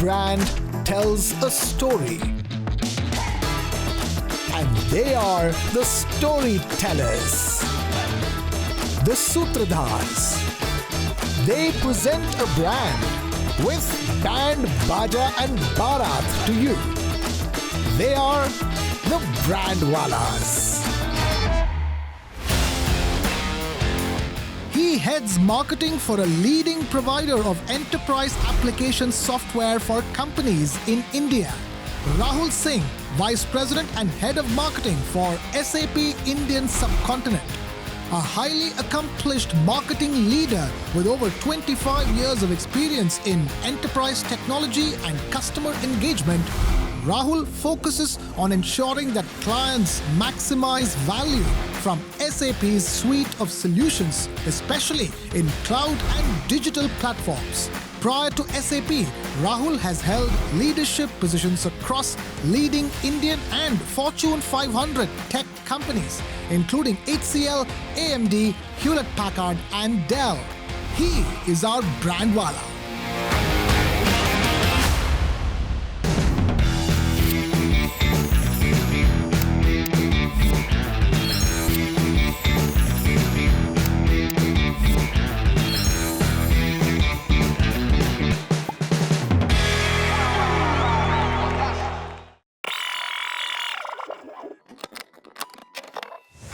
brand tells a story. And they are the storytellers, the Sutradhars. They present a brand with band, baja and barat to you. They are the Brandwalas. He heads marketing for a leading provider of enterprise application software for companies in India. Rahul Singh, Vice President and Head of Marketing for SAP Indian Subcontinent. A highly accomplished marketing leader with over 25 years of experience in enterprise technology and customer engagement, Rahul focuses on ensuring that clients maximize value from SAP's suite of solutions, especially in cloud and digital platforms. Prior to SAP, Rahul has held leadership positions across leading Indian and Fortune 500 tech companies, including HCL, AMD, Hewlett-Packard and Dell. He is our Brandwala.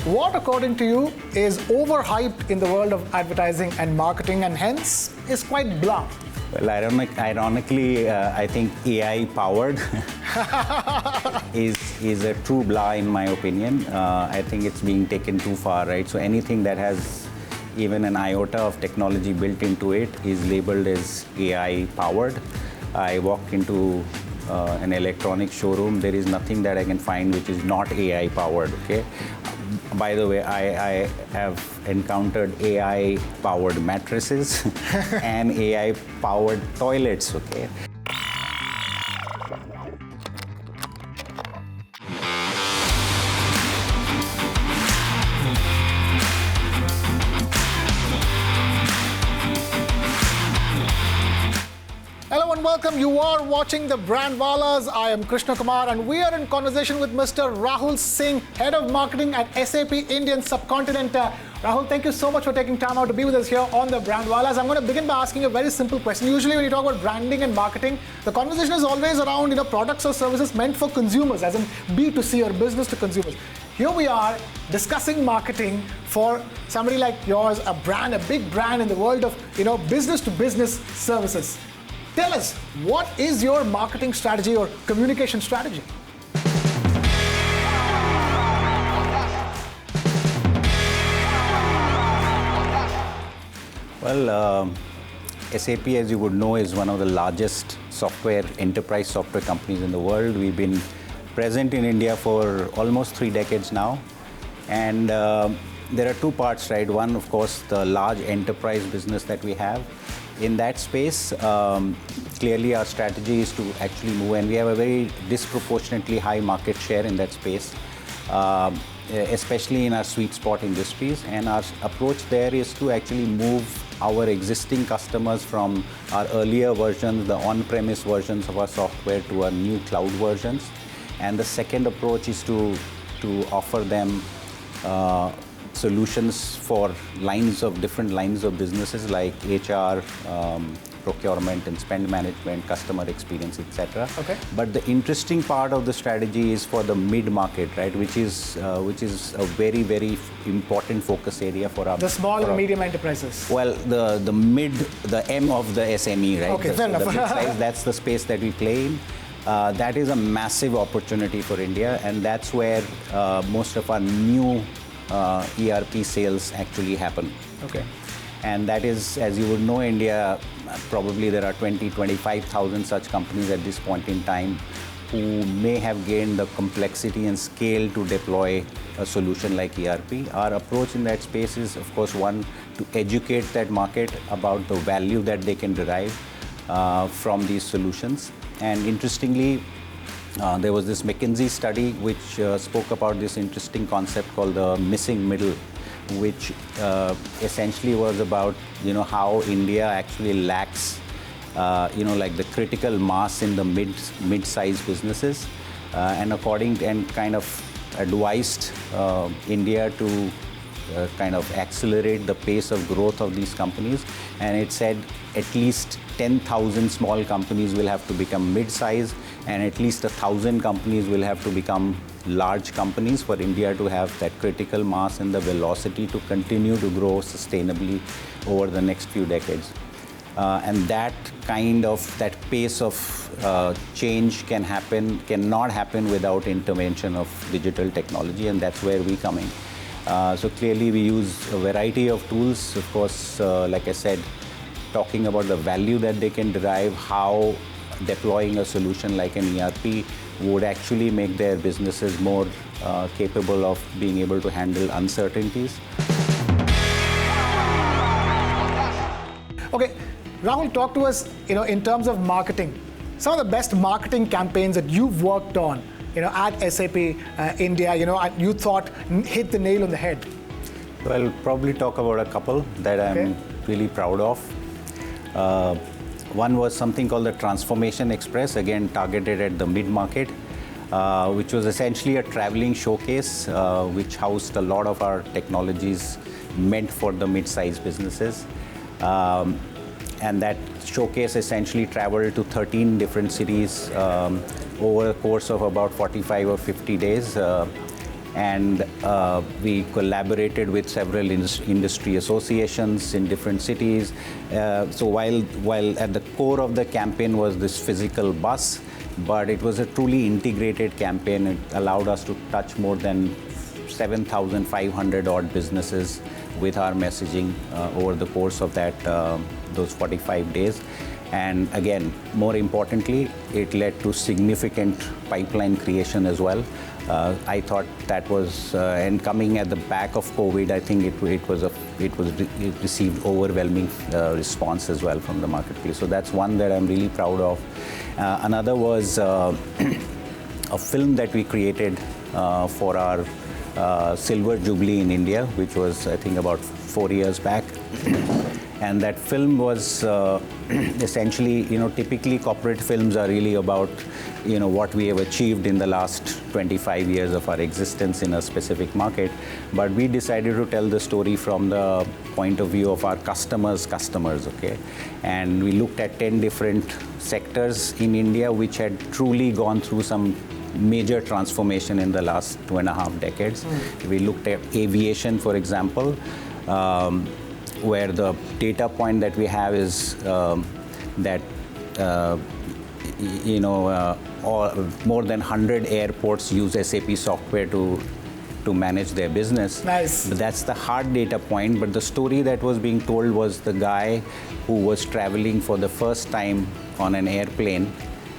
What, according to you, is overhyped in the world of advertising and marketing and hence is quite blah? Well, ironically, I think AI-powered is a true blah in my opinion. I think it's being taken too far, right? So anything that has even an iota of technology built into it is labeled as AI-powered. I walked into an electronic showroom. There is nothing that I can find which is not AI-powered, okay? By the way, I have encountered AI-powered mattresses and AI-powered toilets, okay? Hello and welcome. You are watching the Brandwalas. I am Krishnakumar and we are in conversation with Mr. Rahul Singh, Head of Marketing at SAP Indian Subcontinent. Rahul, thank you so much for taking time out to be with us here on the Brandwalas. I'm going to begin by asking a very simple question. Usually when you talk about branding and marketing, the conversation is always around products or services meant for consumers, as in B2C or business to consumers. Here we are discussing marketing for somebody like yours, a brand, a big brand in the world of business to business services. Tell us, what is your marketing strategy or communication strategy? Well, SAP, as you would know, is one of the largest enterprise software companies in the world. We've been present in India for almost 3 decades now. And there are two parts, right? One, of course, the large enterprise business that we have. In that space, clearly our strategy is to actually move, and we have a very disproportionately high market share in that space, especially in our sweet spot industries. And our approach there is to actually move our existing customers from our earlier versions, the on-premise versions of our software, to our new cloud versions. And the second approach is to offer them solutions for different lines of businesses like HR, procurement and spend management, customer experience, etc. Okay. But the interesting part of the strategy is for the mid-market, right? Which is a very, very important focus area for our... The small and medium enterprises. Well, the M of the SME, right? Okay, fair enough. The mid-size, that's the space that we play in. That is a massive opportunity for India, and that's where most of our new ERP sales actually happen. Okay. And that is, as you would know, India, probably there are 25,000 such companies at this point in time who may have gained the complexity and scale to deploy a solution like ERP. Our approach in that space is, of course, one, to educate that market about the value that they can derive from these solutions. And interestingly, there was this McKinsey study which spoke about this interesting concept called the missing middle, which essentially was about how India actually lacks like the critical mass in the mid-sized businesses, and kind of advised India to kind of accelerate the pace of growth of these companies. And it said at least 10,000 small companies will have to become mid-size, and at least 1,000 companies will have to become large companies for India to have that critical mass and the velocity to continue to grow sustainably over the next few decades. And that pace of change cannot happen without intervention of digital technology, and that's where we come in. So clearly we use a variety of tools, of course, like I said, talking about the value that they can derive, how deploying a solution like an ERP would actually make their businesses more capable of being able to handle uncertainties. Okay, Rahul, talk to us, in terms of marketing. Some of the best marketing campaigns that you've worked on, at SAP India, you thought hit the nail on the head. Well, I'll probably talk about a couple that I'm really proud of. One was something called the Transformation Express, again targeted at the mid-market, which was essentially a traveling showcase which housed a lot of our technologies meant for the mid-sized businesses. And that showcase essentially traveled to 13 different cities over a course of about 45 or 50 days. And we collaborated with several industry associations in different cities. So while at the core of the campaign was this physical bus, but it was a truly integrated campaign. It allowed us to touch more than 7,500 odd businesses with our messaging over the course of those 45 days. And again, more importantly, it led to significant pipeline creation as well. I thought that was, and coming at the back of COVID, I think it received overwhelming response as well from the marketplace. So that's one that I'm really proud of. Another was a film that we created for our Silver Jubilee in India, which was, I think, about 4 years back. And that film was essentially, typically corporate films are really about, what we have achieved in the last 25 years of our existence in a specific market. But we decided to tell the story from the point of view of our customers, okay? And we looked at 10 different sectors in India which had truly gone through some major transformation in the last 2.5 decades. We looked at aviation, for example, where the data point that we have is that more than 100 airports use SAP software to manage their business. Nice. But that's the hard data point, but the story that was being told was the guy who was traveling for the first time on an airplane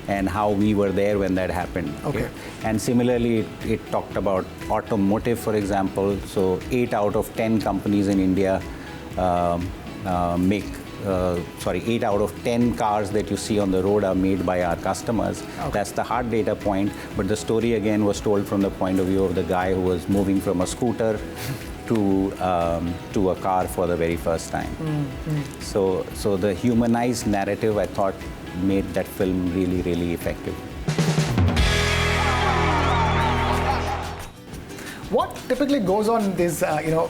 and how we were there when that happened. Okay. And similarly, it talked about automotive, for example. So 8 out of 10 companies in India 8 out of 10 cars that you see on the road are made by our customers. Okay. That's the hard data point, but the story again was told from the point of view of the guy who was moving from a scooter to a car for the very first time. So the humanized narrative, I thought, made that film really, really effective. What typically goes on in these,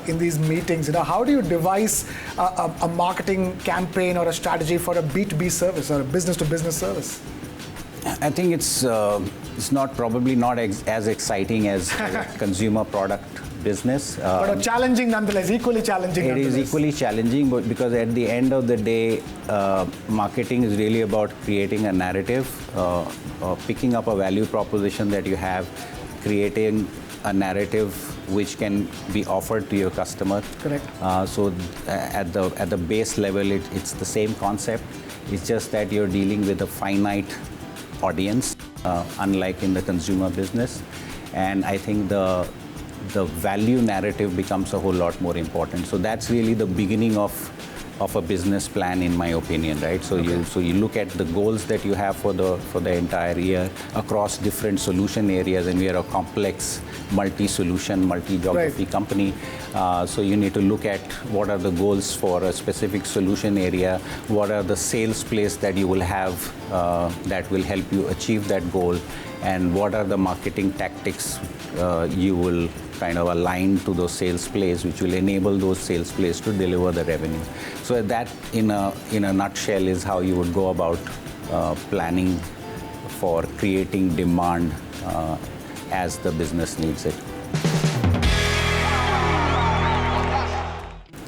in these meetings? How do you devise a marketing campaign or a strategy for a B2B service or a business-to-business service? I think it's probably not as exciting as a consumer product business. But challenging nonetheless, equally challenging. It is equally challenging, but because at the end of the day, marketing is really about creating a narrative, picking up a value proposition that you have, creating a narrative which can be offered to your customer. Correct. So at the base level, it's the same concept. It's just that you're dealing with a finite audience, unlike in the consumer business. And I think the value narrative becomes a whole lot more important. So that's really the beginning of of a business plan, in my opinion, right? So you look at the goals that you have for the entire year across different solution areas, and we are a complex multi-solution, multi-geography company. So you need to look at what are the goals for a specific solution area, what are the sales plays that you will have that will help you achieve that goal, and what are the marketing tactics you will kind of align to those sales plays, which will enable those sales plays to deliver the revenue. So that, in a nutshell, is how you would go about planning for creating demand as the business needs it.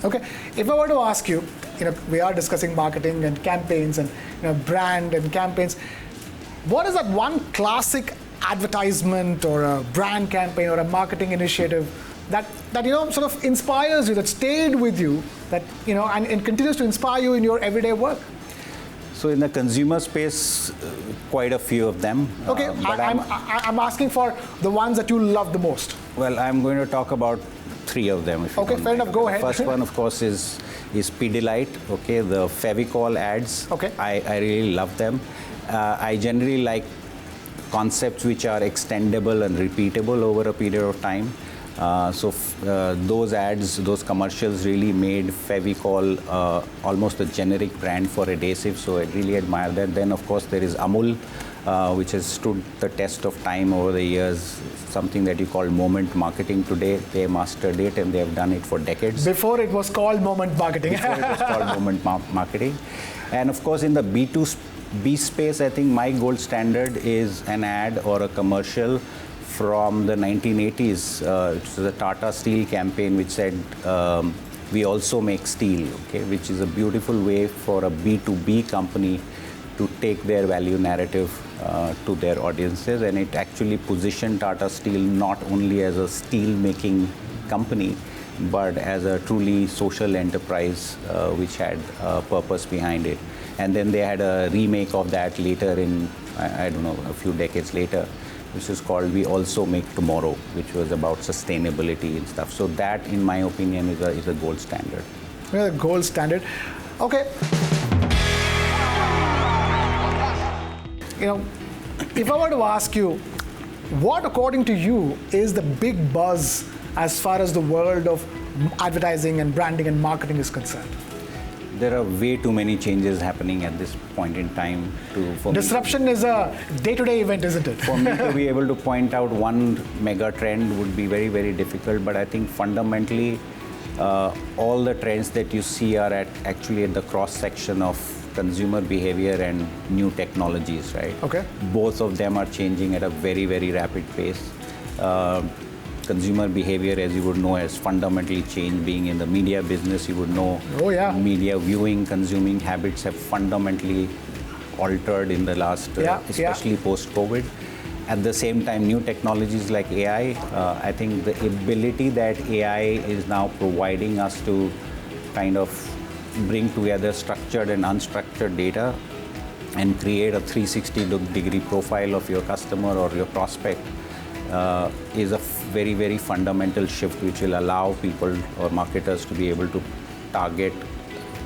Okay, if I were to ask you, we are discussing marketing and campaigns and brand and campaigns. What is that one classic advertisement or a brand campaign or a marketing initiative that sort of inspires you, that stayed with you, that and continues to inspire you in your everyday work? So in the consumer space, quite a few of them. Okay, I'm asking for the ones that you love the most. Well, I'm going to talk about 3 of them. If okay, fair enough. Go ahead. The first one, of course, is Pidilite. Okay, the Fevicol ads. Okay. I really love them. I generally like concepts which are extendable and repeatable over a period of time. Those ads, those commercials really made Fevicol almost a generic brand for adhesive, so I really admire that. Then, of course, there is Amul, which has stood the test of time over the years, something that you call moment marketing today. They mastered it, and they have done it for decades. Before it was called moment marketing. Before it was called moment marketing. And, of course, in the B2B space, I think my gold standard is an ad or a commercial from the 1980s. It was a Tata Steel campaign which said, we also make steel, okay, which is a beautiful way for a B2B company to take their value narrative to their audiences. And it actually positioned Tata Steel not only as a steel making company, but as a truly social enterprise which had a purpose behind it. And then they had a remake of that later in, I don't know, a few decades later, which is called We Also Make Tomorrow, which was about sustainability and stuff. So that, in my opinion, is a gold standard. Yeah, the gold standard. Okay. If I were to ask you, what, according to you, is the big buzz as far as the world of advertising and branding and marketing is concerned? There are way too many changes happening at this point in time. Disruption is a day-to-day event, isn't it? For me to be able to point out one mega trend would be very, very difficult. But I think fundamentally, all the trends that you see are actually at the cross-section of consumer behavior and new technologies, right? Okay. Both of them are changing at a very, very rapid pace. Consumer behavior, as you would know, has fundamentally changed. Being in the media business, you would know media viewing, consuming habits have fundamentally altered in the last, especially post-COVID. At the same time, new technologies like AI, I think the ability that AI is now providing us to kind of bring together structured and unstructured data and create a 360-degree profile of your customer or your prospect is a very, very fundamental shift which will allow people or marketers to be able to target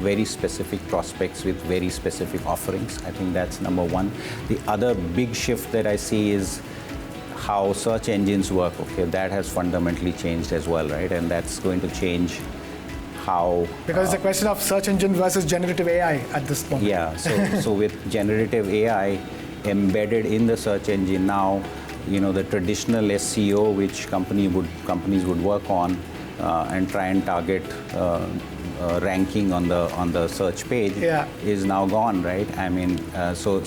very specific prospects with very specific offerings. I think that's number one. The other big shift that I see is how search engines work. Okay, that has fundamentally changed as well, right? And that's going to change how... Because it's a question of search engine versus generative AI at this point. Yeah, so with generative AI embedded in the search engine now, the traditional SEO which companies would work on and try and target ranking on the search page is now gone, right? I mean, so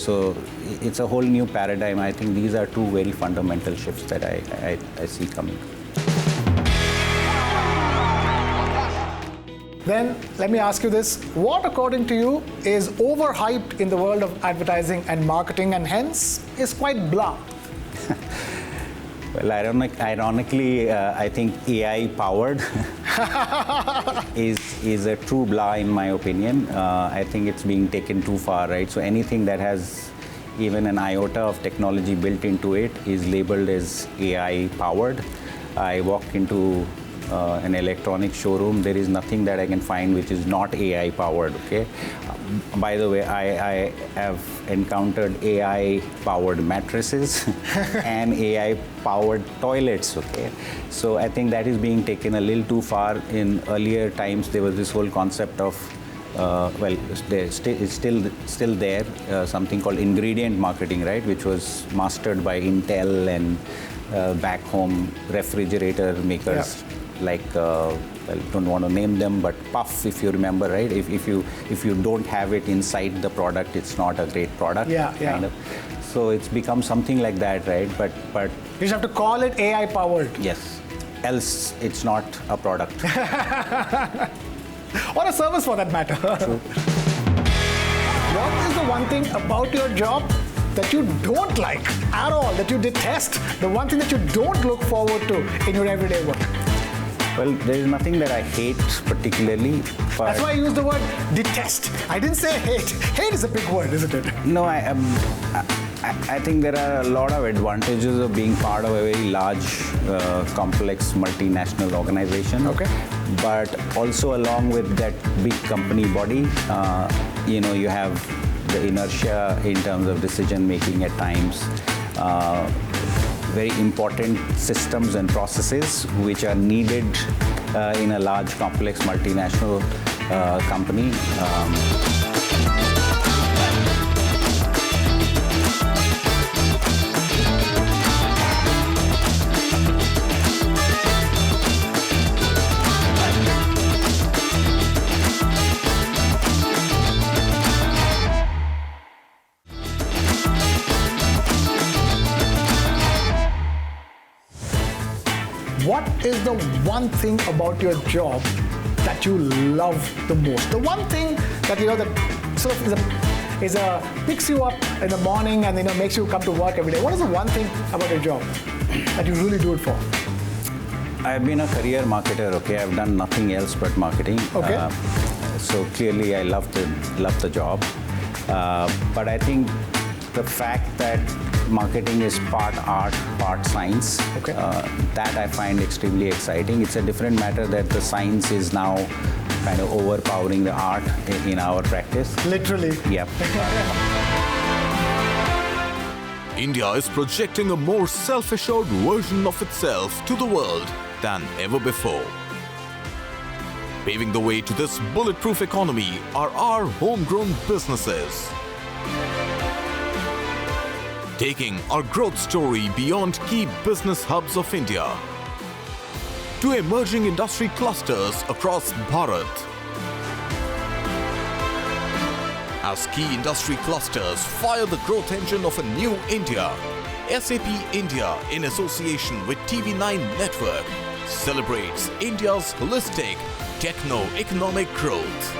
it's a whole new paradigm. I think these are two very fundamental shifts that I see coming. Then let me ask you this: what, according to you, is overhyped in the world of advertising and marketing, and hence is quite blah? Well, ironically, I think AI-powered is a true blah in my opinion. I think it's being taken too far, right? So anything that has even an iota of technology built into it is labeled as AI-powered. I walked into an electronic showroom, there is nothing that I can find which is not AI powered. Okay. By the way, I have encountered AI powered mattresses and AI powered toilets. Okay. So I think that is being taken a little too far. In earlier times, there was this whole concept of it's still there, something called ingredient marketing, right, which was mastered by Intel and back home refrigerator makers like, don't want to name them, but Puff, if you remember, right? If you don't have it inside the product, it's not a great product. Kind of. So it's become something like that, right? But you just have to call it AI powered. Yes. Else, it's not a product. Or a service for that matter. True. What is the one thing about your job that you don't like at all, that you detest, the one thing that you don't look forward to in your everyday work? Well, there is nothing that I hate particularly. But that's why I use the word detest. I didn't say hate. Hate is a big word, isn't it? No, I think there are a lot of advantages of being part of a very large, complex, multinational organization. Okay. But also along with that big company body, you have the inertia in terms of decision making at times. Very important systems and processes which are needed in a large, complex, multinational company. What is the one thing about your job that you love the most? The one thing that that sort of picks you up in the morning and makes you come to work every day. What is the one thing about your job that you really do it for? I've been a career marketer. Okay, I've done nothing else but marketing. Okay. So clearly, I love the job. But I think the fact that marketing is part art, part science. Okay. That I find extremely exciting. It's a different matter that the science is now kind of overpowering the art in our practice. Literally. Yep. India is projecting a more self-assured version of itself to the world than ever before. Paving the way to this bulletproof economy are our homegrown businesses. Taking our growth story beyond key business hubs of India to emerging industry clusters across Bharat. As key industry clusters fire the growth engine of a new India, SAP India, in association with TV9 Network, celebrates India's holistic techno-economic growth.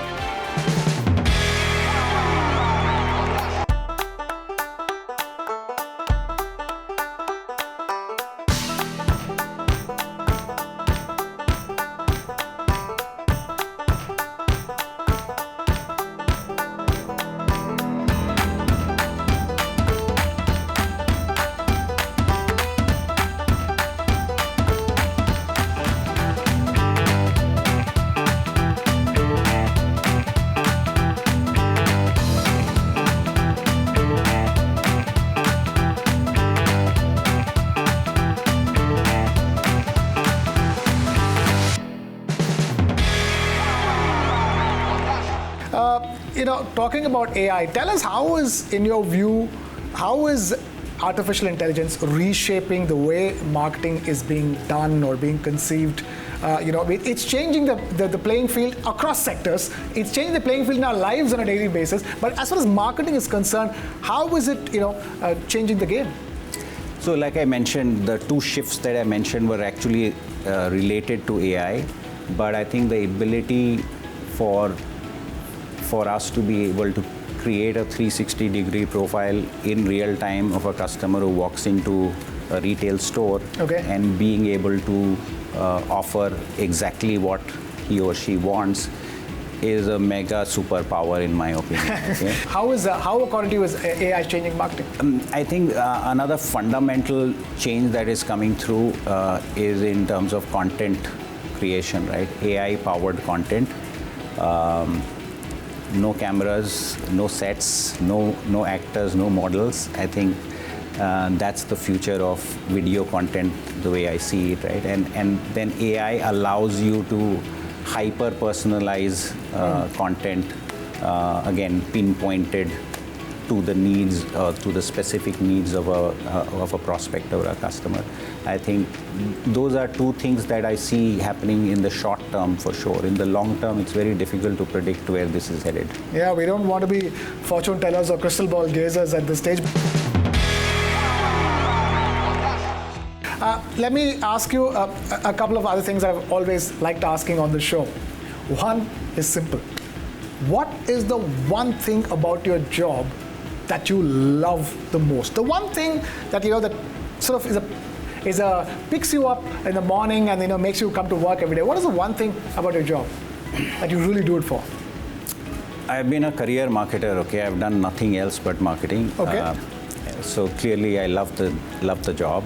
Talking about AI, tell us in your view, how is artificial intelligence reshaping the way marketing is being done or being conceived? It's changing the playing field across sectors. It's changing the playing field in our lives on a daily basis. But as far as marketing is concerned, how is it, changing the game? So, like I mentioned, the two shifts that I mentioned were actually related to AI. But I think the ability for us to be able to create a 360-degree profile in real time of a customer who walks into a retail store, okay, and being able to offer exactly what he or she wants is a mega superpower in my opinion. Okay? How according to you is AI changing marketing? I think another fundamental change that is coming through is in terms of content creation, right? AI-powered content, no cameras, no sets, no actors, no models. I think that's the future of video content, the way I see it, right? And then AI allows you to hyper-personalize content, again, pinpointed to the needs, to the specific needs of a prospect or a customer. I think those are two things that I see happening in the short term for sure. In the long term, it's very difficult to predict where this is headed. Yeah, we don't want to be fortune tellers or crystal ball gazers at this stage. Let me ask you a couple of other things I've always liked asking on the show. One is simple. What is the one thing about your job that you love the most? The one thing that that sort of picks you up in the morning and makes you come to work every day. What is the one thing about your job that you really do it for? I've been a career marketer. Okay, I've done nothing else but marketing. Okay. So clearly, I love the job.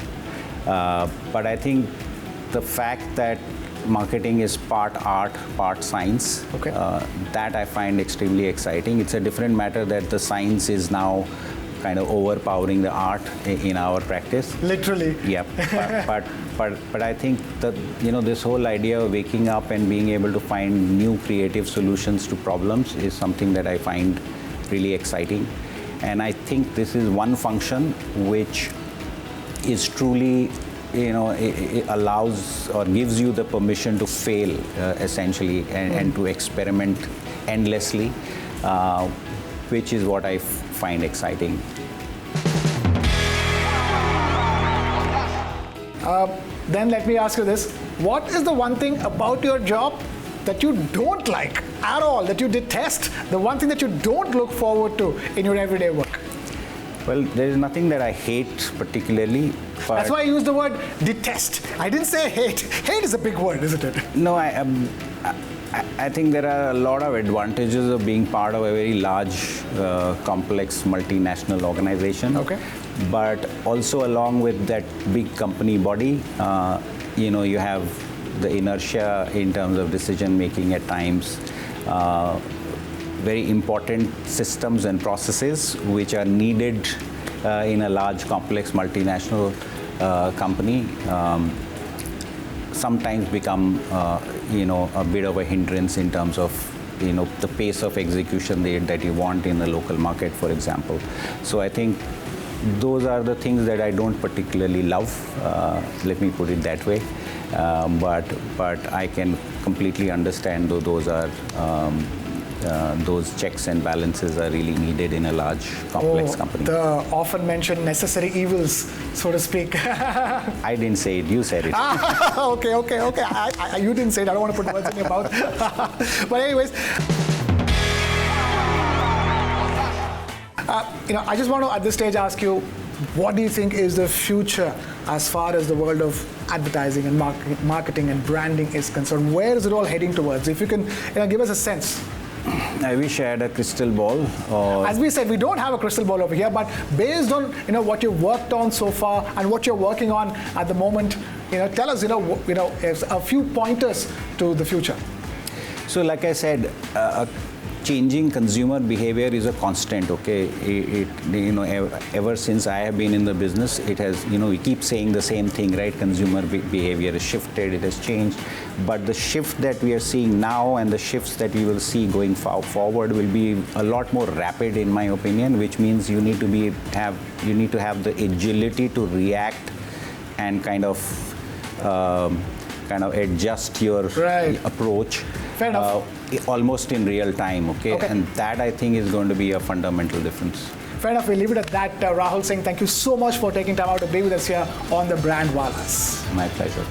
But I think the fact that marketing is part art, part science, okay, that I find extremely exciting. It's a different matter that the science is now kind of overpowering the art in our practice. Literally. Yeah. But I think that this whole idea of waking up and being able to find new creative solutions to problems is something that I find really exciting. And I think this is one function which is truly, it allows or gives you the permission to fail, essentially, and to experiment endlessly, which is what I find exciting. Then let me ask you this. What is the one thing about your job that you don't like at all, that you detest, the one thing that you don't look forward to in your everyday work? Well, there is nothing that I hate particularly. But that's why I used the word detest. I didn't say hate. Hate is a big word, isn't it? No, I think there are a lot of advantages of being part of a very large, complex, multinational organization. Okay. But also along with that big company body, you have the inertia in terms of decision making at times. Very important systems and processes which are needed in a large, complex, multinational company sometimes become, a bit of a hindrance in terms of, the pace of execution that you want in the local market, for example. So I think those are the things that I don't particularly love, let me put it that way. But I can completely understand though those are those checks and balances are really needed in a large, complex company. The often mentioned necessary evils, so to speak. I didn't say it, you said it. Okay. You didn't say it, I don't want to put words in your mouth. But anyways, I just want to at this stage ask you, what do you think is the future as far as the world of advertising and marketing and branding is concerned? Where is it all heading towards? If you can give us a sense. I wish I had a crystal ball. As we said, we don't have a crystal ball over here, but based on what you've worked on so far and what you're working on at the moment, tell us a few pointers to the future. So, like I said, changing consumer behavior is a constant. Okay, ever since I have been in the business, it has. We keep saying the same thing, right? Consumer behavior has shifted, it has changed. But the shift that we are seeing now and the shifts that we will see going forward will be a lot more rapid, in my opinion. Which means you need to have the agility to react and kind of adjust your approach. Fair enough. Almost in real time, okay? And that I think is going to be a fundamental difference. Fair enough, we'll leave it at that. Rahul Singh, thank you so much for taking time out to be with us here on the Brand Wallahs. My pleasure.